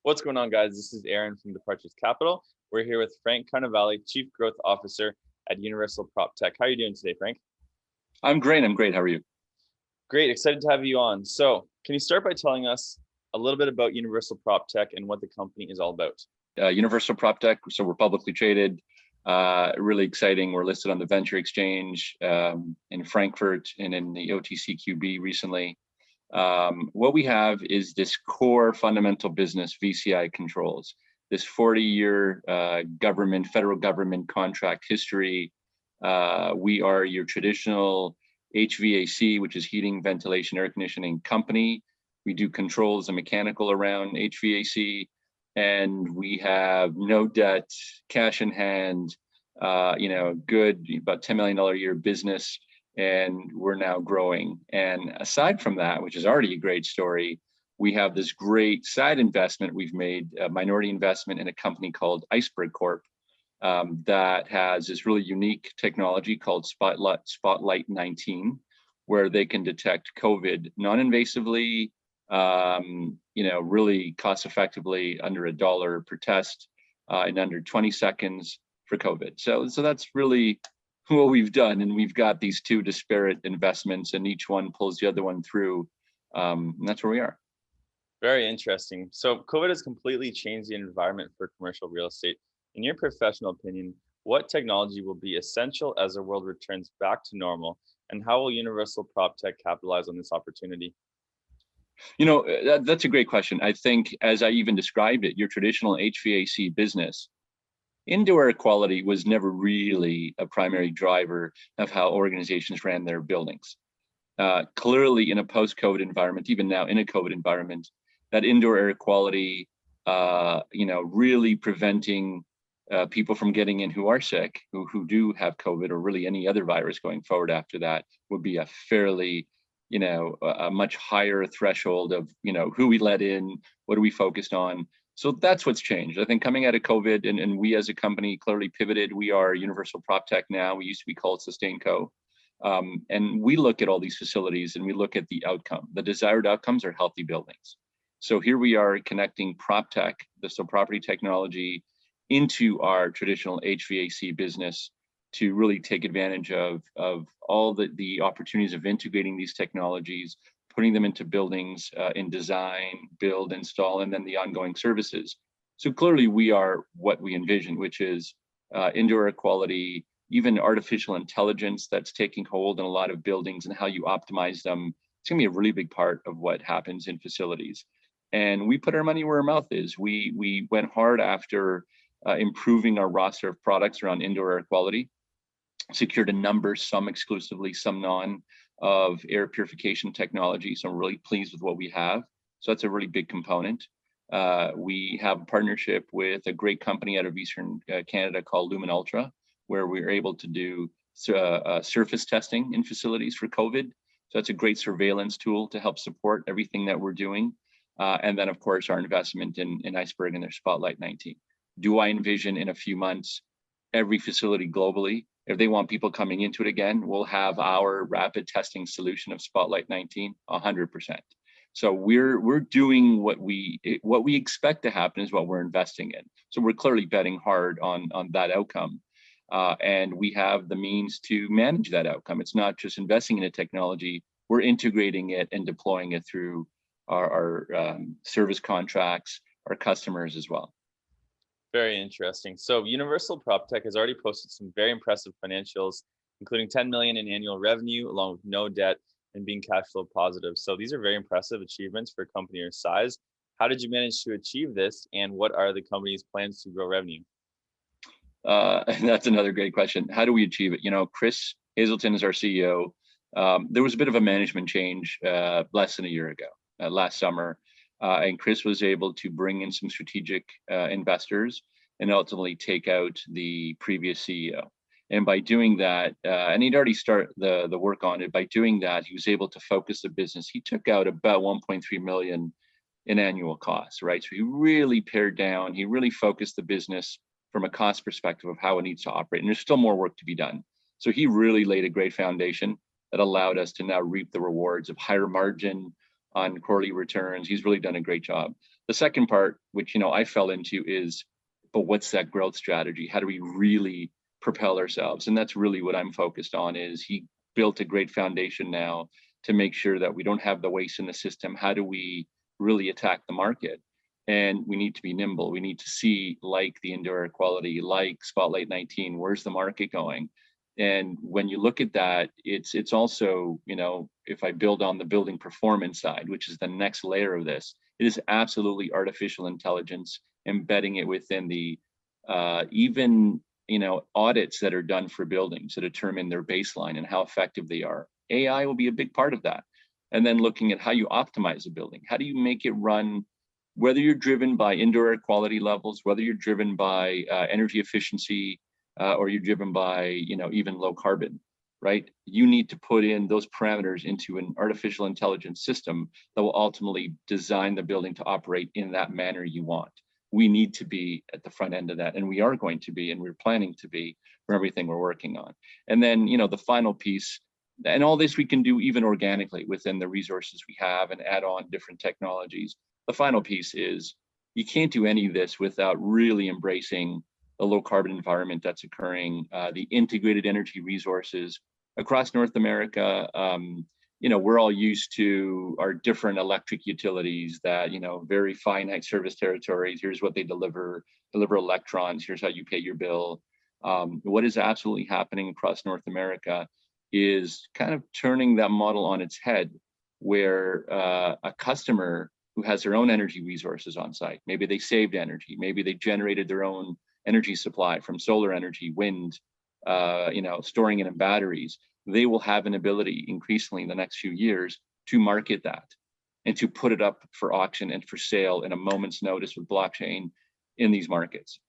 What's going on, guys? This is Aaron from Departures Capital. We're here with Frank Carnevale, Chief Growth Officer at Universal PropTech. How are you doing today, Frank? I'm great. How are you? Great. Excited to have you on. So can you start by telling us a little bit about Universal PropTech and what the company is all about? Universal PropTech, so we're publicly traded, really exciting. We're listed on the Venture Exchange in Frankfurt and in the OTCQB recently. What we have is this core fundamental business VCI controls, this 40-year federal government contract history. We are your traditional HVAC, which is heating, ventilation, air conditioning company. We do controls and mechanical around HVAC, and we have no debt, cash in hand, good, about $10 million a year business, and we're now growing. And aside from that, which is already a great story, we have this great side investment we've made, a minority investment in a company called Iceberg Corp that has this really unique technology called Spotlight 19, where they can detect COVID non-invasively, really cost effectively under $1 per test in under 20 seconds for COVID. So that's really what we've done. And we've got these two disparate investments and each one pulls the other one through. And that's where we are. Very interesting. So COVID has completely changed the environment for commercial real estate. In your professional opinion, what technology will be essential as the world returns back to normal? And how will Universal PropTech capitalize on this opportunity? That's a great question. I think, as I even described it, your traditional HVAC business, indoor air quality was never really a primary driver of how organizations ran their buildings. Clearly, in a post-COVID environment, even now in a COVID environment, that indoor air quality, really preventing people from getting in who are sick, who do have COVID or really any other virus going forward after that, would be a fairly, a much higher threshold of, who we let in, what are we focused on. So that's what's changed. I think coming out of COVID, and we as a company clearly pivoted. We are Universal PropTech now. We used to be called SustainCo. And we look at all these facilities and we look at the outcome. The desired outcomes are healthy buildings. So here we are connecting PropTech, so property technology, into our traditional HVAC business to really take advantage of all the opportunities of integrating these technologies, putting them into buildings in design, build, install, and then the ongoing services. So clearly we are what we envision, which is indoor air quality, even artificial intelligence that's taking hold in a lot of buildings and how you optimize them. It's gonna be a really big part of what happens in facilities. And we put our money where our mouth is. We went hard after improving our roster of products around indoor air quality, secured a number, some exclusively, some non, of air purification technology. So I'm really pleased with what we have. So that's a really big component. We have a partnership with a great company out of Eastern Canada called Lumen Ultra, where we're able to do surface testing in facilities for COVID. So that's a great surveillance tool to help support everything that we're doing. And then, of course, our investment in Iceberg and their Spotlight 19. Do I envision in a few months every facility globally, if they want people coming into it again, we'll have our rapid testing solution of Spotlight 19, 100%. So we're doing what we expect to happen is what we're investing in. So we're clearly betting hard on that outcome. And we have the means to manage that outcome. It's not just investing in a technology, we're integrating it and deploying it through our service contracts, our customers as well. Very interesting. So Universal PropTech has already posted some very impressive financials, including 10 million in annual revenue, along with no debt and being cash flow positive. So these are very impressive achievements for a company your size. How did you manage to achieve this, and what are the company's plans to grow revenue? That's another great question. How do we achieve it? Chris Hazelton is our CEO. There was a bit of a management change less than a year ago, last summer. And Chris was able to bring in some strategic investors and ultimately take out the previous CEO. And by doing that, and he'd already started the work on it, by doing that, he was able to focus the business. He took out about 1.3 million in annual costs, right? So he really pared down, he really focused the business from a cost perspective of how it needs to operate. And there's still more work to be done. So he really laid a great foundation that allowed us to now reap the rewards of higher margin, on quarterly returns. He's really done a great job. The second part, which I fell into, is, but what's that growth strategy? How do we really propel ourselves? And that's really what I'm focused on. Is he built a great foundation now to make sure that we don't have the waste in the system? How do we really attack the market? And we need to be nimble. We need to see, like the indoor air quality, like Spotlight 19, where's the market going? And when you look at that, it's also, if I build on the building performance side, which is the next layer of this, it is absolutely artificial intelligence, embedding it within the even audits that are done for buildings to determine their baseline and how effective they are. AI will be a big part of that. And then looking at how you optimize a building. How do you make it run, whether you're driven by indoor air quality levels, whether you're driven by energy efficiency, or you're driven by even low carbon, right? You need to put in those parameters into an artificial intelligence system that will ultimately design the building to operate in that manner you want. We need to be at the front end of that, and we are going to be, and we're planning to be for everything we're working on. And then the final piece, and all this we can do even organically within the resources we have and add on different technologies. The final piece is you can't do any of this without really embracing the low carbon environment that's occurring, the integrated energy resources across North America. We're all used to our different electric utilities that, very finite service territories. Here's what they deliver electrons. Here's how you pay your bill. What is absolutely happening across North America is kind of turning that model on its head, where a customer who has their own energy resources on site, maybe they saved energy, maybe they generated their own energy supply from solar energy, wind, storing it in batteries, they will have an ability increasingly in the next few years to market that and to put it up for auction and for sale in a moment's notice with blockchain in these markets.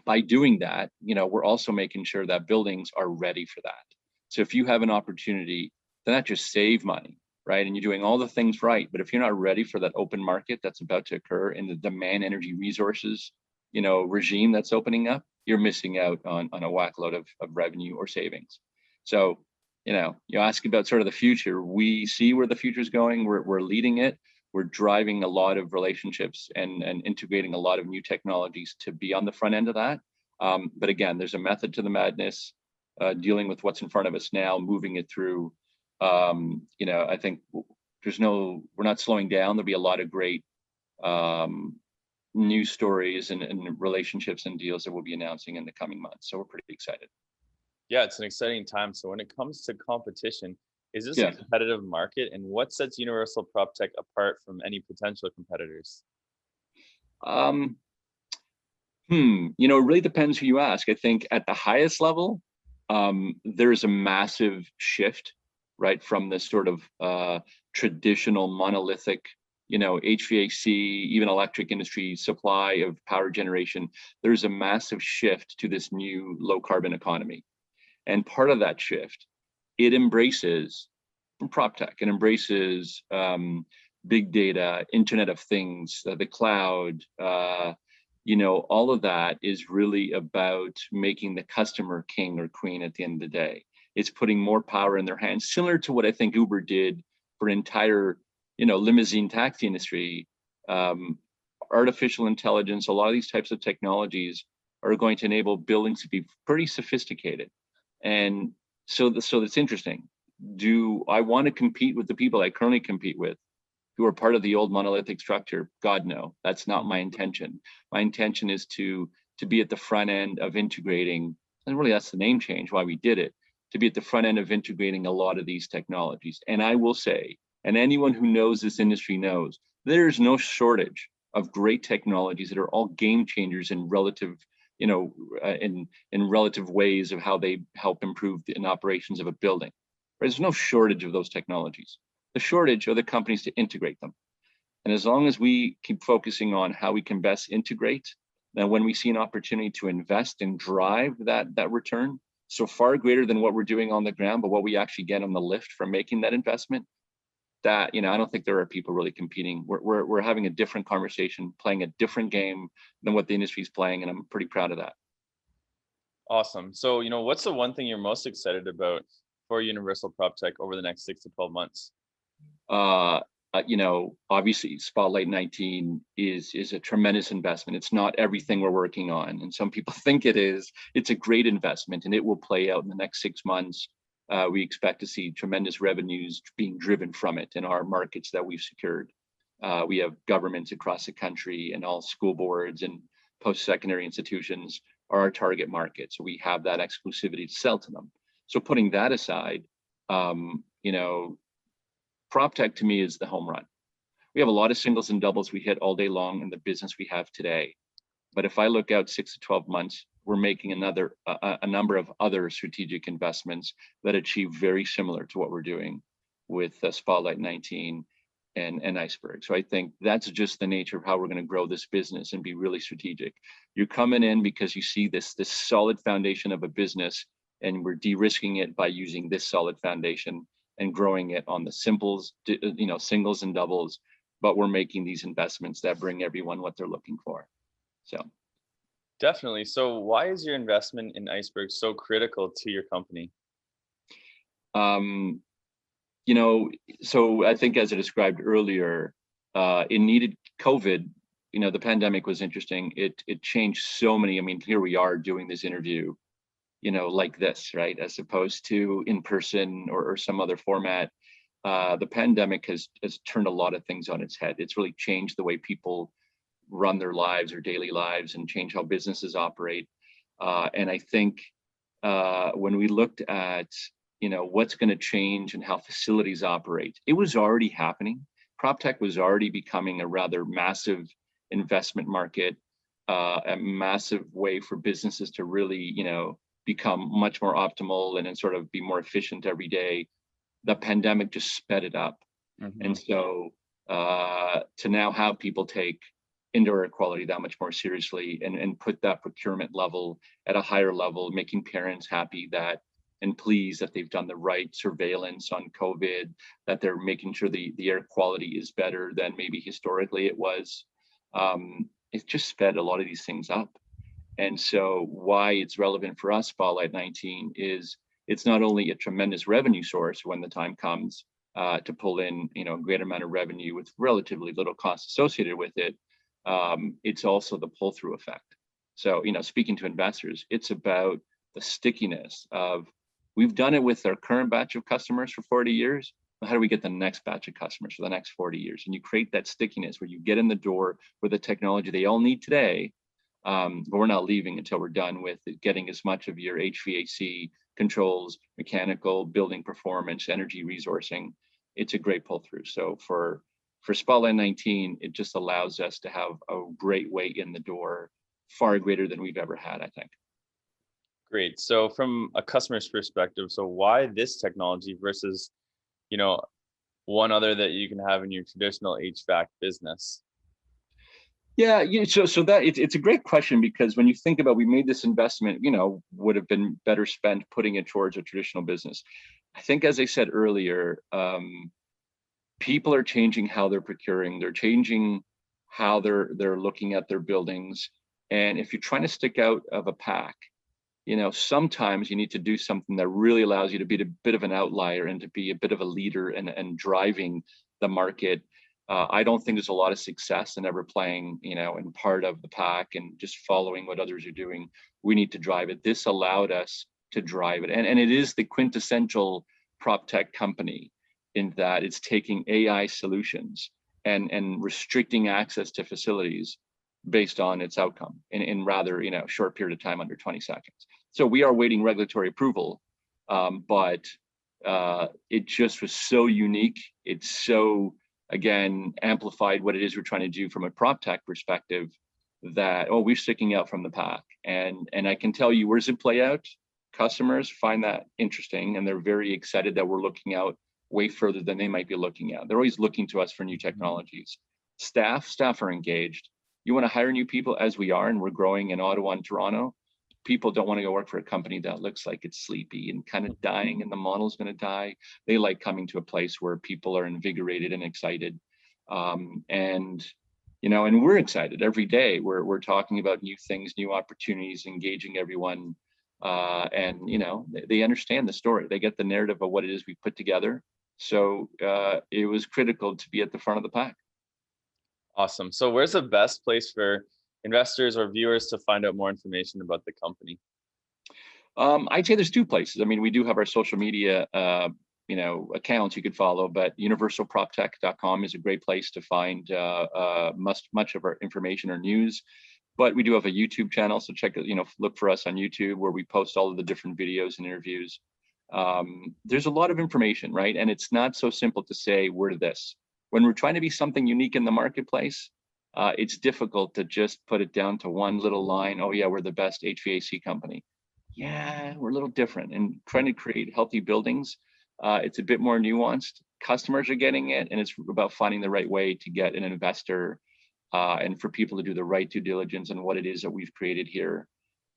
By doing that, we're also making sure that buildings are ready for that. So if you have an opportunity to not just save money, right, and you're doing all the things right, but if you're not ready for that open market that's about to occur in the demand energy resources regime that's opening up, you're missing out on a whackload of revenue or savings. So, you ask about sort of the future. We see where the future is going. We're leading it. We're driving a lot of relationships and integrating a lot of new technologies to be on the front end of that. But again, there's a method to the madness, dealing with what's in front of us now, moving it through. I think we're not slowing down. There'll be a lot of great news stories and relationships and deals that we'll be announcing in the coming months. So we're pretty excited. Yeah, it's an exciting time. So when it comes to competition, is this Yeah. a competitive market, and what sets Universal PropTech apart from any potential competitors? It really depends who you ask. I think at the highest level, there's a massive shift, right, from this sort of traditional monolithic, HVAC, even electric industry supply of power generation. There's a massive shift to this new low carbon economy. And part of that shift, it embraces PropTech, it embraces big data, Internet of Things, the cloud, all of that is really about making the customer king or queen at the end of the day. It's putting more power in their hands, similar to what I think Uber did for an entire, limousine taxi industry. Artificial intelligence, a lot of these types of technologies are going to enable buildings to be pretty sophisticated. And so that's interesting. Do I want to compete with the people I currently compete with who are part of the old monolithic structure? God, no, that's not my intention. My intention is to be at the front end of integrating, and really that's the name change, why we did it, to be at the front end of integrating a lot of these technologies. And I will say, and anyone who knows this industry knows, there's no shortage of great technologies that are all game changers in relative, in relative ways of how they help improve the operations of a building. There's no shortage of those technologies. The shortage are the companies to integrate them. And as long as we keep focusing on how we can best integrate, then when we see an opportunity to invest and drive that return, so far greater than what we're doing on the ground, but what we actually get on the lift from making that investment, that, I don't think there are people really competing. We're having a different conversation, playing a different game than what the industry is playing, and I'm pretty proud of that. Awesome. So, what's the one thing you're most excited about for Universal PropTech over the next 6 to 12 months? obviously Spotlight 19 is a tremendous investment. It's not everything we're working on, and some people think it is. It's a great investment, and it will play out in the next 6 months. We expect to see tremendous revenues being driven from it in our markets that we've secured. We have governments across the country, and all school boards and post-secondary institutions are our target market. So we have that exclusivity to sell to them. So putting that aside, PropTech to me is the home run. We have a lot of singles and doubles we hit all day long in the business we have today. But if I look out 6 to 12 months, we're making a number of other strategic investments that achieve very similar to what we're doing with Spotlight 19 and Iceberg. So I think that's just the nature of how we're going to grow this business and be really strategic. You're coming in because you see this solid foundation of a business, and we're de-risking it by using this solid foundation and growing it on the singles and doubles, but we're making these investments that bring everyone what they're looking for. So definitely. So why is your investment in Iceberg so critical to your company? So I think, as I described earlier, it needed COVID. The pandemic was interesting. It changed so many. I mean, here we are doing this interview, like this, right? As opposed to in person or some other format. The pandemic has turned a lot of things on its head. It's really changed the way people run their lives or daily lives and change how businesses operate. And I think when we looked at, what's going to change and how facilities operate, it was already happening. PropTech was already becoming a rather massive investment market, a massive way for businesses to really, become much more optimal and sort of be more efficient every day. The pandemic just sped it up. Mm-hmm. And so to now have people take indoor air quality that much more seriously and put that procurement level at a higher level, making parents happy and pleased that they've done the right surveillance on COVID, that they're making sure the air quality is better than maybe historically it was. It just sped a lot of these things up. And so why it's relevant for us, Spotlight 19, is it's not only a tremendous revenue source when the time comes to pull in, a great amount of revenue with relatively little cost associated with it. It's also the pull-through effect. So, speaking to investors, it's about the stickiness of, we've done it with our current batch of customers for 40 years. How do we get the next batch of customers for the next 40 years? And you create that stickiness where you get in the door with the technology they all need today, but we're not leaving until we're done with getting as much of your HVAC controls, mechanical, building performance, energy resourcing. It's a great pull-through. So for Spotlight 19, it just allows us to have a great way in the door, far greater than we've ever had, I think. Great. So from a customer's perspective, so why this technology versus, one other that you can have in your traditional HVAC business? Yeah, so that it's a great question, because when you think about, we made this investment, would have been better spent putting it towards a traditional business. I think, as I said earlier, people are changing how they're procuring. They're changing how they're looking at their buildings. And if you're trying to stick out of a pack, sometimes you need to do something that really allows you to be a bit of an outlier and to be a bit of a leader and driving the market. I don't think there's a lot of success in ever playing, in part of the pack and just following what others are doing. We need to drive it. This allowed us to drive it. And it is the quintessential PropTech company, in that it's taking AI solutions and restricting access to facilities based on its outcome in rather, short period of time, under 20 seconds. So we are waiting regulatory approval, but it just was so unique. It's so, again, amplified what it is we're trying to do from a PropTech perspective, that, we're sticking out from the pack. And I can tell you, where does it play out? Customers find that interesting, and they're very excited that we're looking out way further than they might be looking at. They're always looking to us for new technologies. Staff are engaged. You want to hire new people, as we are, and we're growing in Ottawa and Toronto. People don't want to go work for a company that looks like it's sleepy and kind of dying and the model's going to die. They like coming to a place where people are invigorated and excited. And we're excited every day. We're talking about new things, new opportunities, engaging everyone. And they understand the story. They get the narrative of what it is we put together. So it was critical to be at the front of the pack. Awesome. So where's the best place for investors or viewers to find out more information about the company? I'd say there's two places. I mean, we do have our social media, accounts you could follow, but universalproptech.com is a great place to find much of our information or news. But we do have a YouTube channel, so look for us on YouTube, where we post all of the different videos and interviews. There's a lot of information, right? And it's not so simple to say we're this. When we're trying to be something unique in the marketplace, it's difficult to just put it down to one little line. Oh yeah, we're the best HVAC company. Yeah, we're a little different. And trying to create healthy buildings, it's a bit more nuanced. Customers are getting it, and it's about finding the right way to get an investor and for people to do the right due diligence on what it is that we've created here.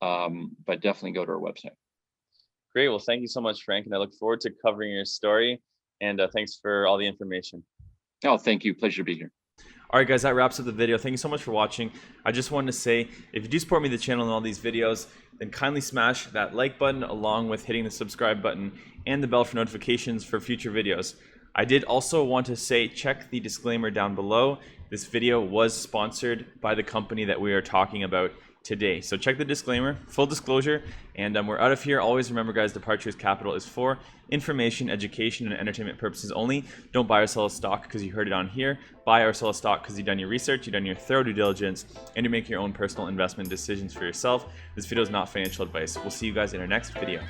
But definitely go to our website. Great. Well, thank you so much, Frank. And I look forward to covering your story. And thanks for all the information. Oh, thank you. Pleasure to be here. All right, guys, that wraps up the video. Thank you so much for watching. I just wanted to say, if you do support me, the channel, and all these videos, then kindly smash that like button along with hitting the subscribe button and the bell for notifications for future videos. I did also want to say, check the disclaimer down below. This video was sponsored by the company that we are talking about today. So check the disclaimer, full disclosure, and we're out of here. Always remember, guys, Departures Capital is for information, education, and entertainment purposes only. Don't buy or sell a stock because you heard it on here. Buy or sell a stock because you've done your research, you've done your thorough due diligence, and you make your own personal investment decisions for yourself. This video is not financial advice. We'll see you guys in our next video.